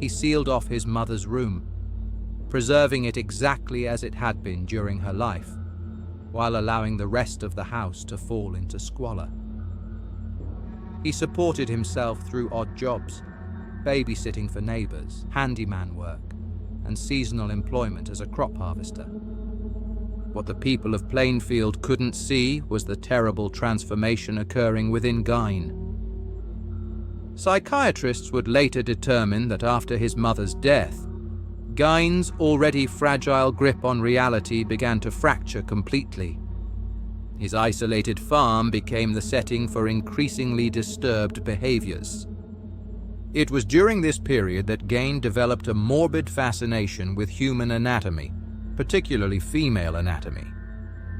He sealed off his mother's room, preserving it exactly as it had been during her life, while allowing the rest of the house to fall into squalor. He supported himself through odd jobs, babysitting for neighbors, handyman work, and seasonal employment as a crop harvester. What the people of Plainfield couldn't see was the terrible transformation occurring within Gein. Psychiatrists would later determine that after his mother's death, Gein's already fragile grip on reality began to fracture completely. His isolated farm became the setting for increasingly disturbed behaviors. It was during this period that Gein developed a morbid fascination with human anatomy, particularly female anatomy.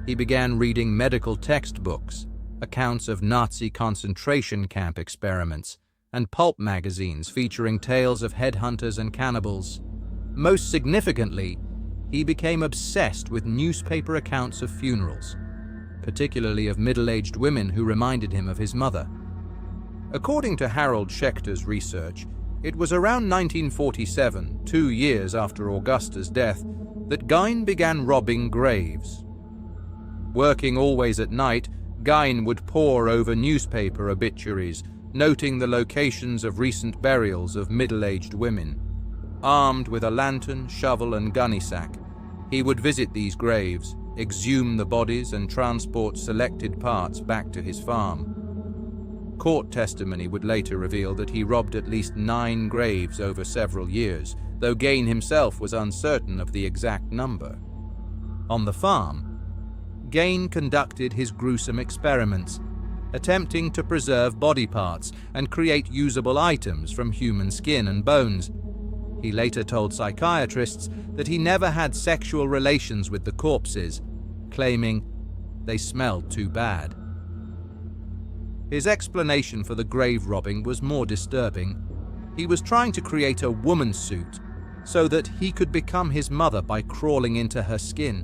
He began reading medical textbooks, accounts of Nazi concentration camp experiments, and pulp magazines featuring tales of headhunters and cannibals. Most significantly, he became obsessed with newspaper accounts of funerals, particularly of middle-aged women who reminded him of his mother. According to Harold Schechter's research, it was around 1947, 2 years after Augusta's death, that Gein began robbing graves. Working always at night, Gein would pore over newspaper obituaries, noting the locations of recent burials of middle-aged women. Armed with a lantern, shovel, and gunny sack, he would visit these graves, exhume the bodies, and transport selected parts back to his farm. Court testimony would later reveal that he robbed at least 9 graves over several years, though Gein himself was uncertain of the exact number. On the farm, Gein conducted his gruesome experiments, attempting to preserve body parts and create usable items from human skin and bones. He later told psychiatrists that he never had sexual relations with the corpses, claiming they smelled too bad. His explanation for the grave robbing was more disturbing. He was trying to create a woman suit so that he could become his mother by crawling into her skin.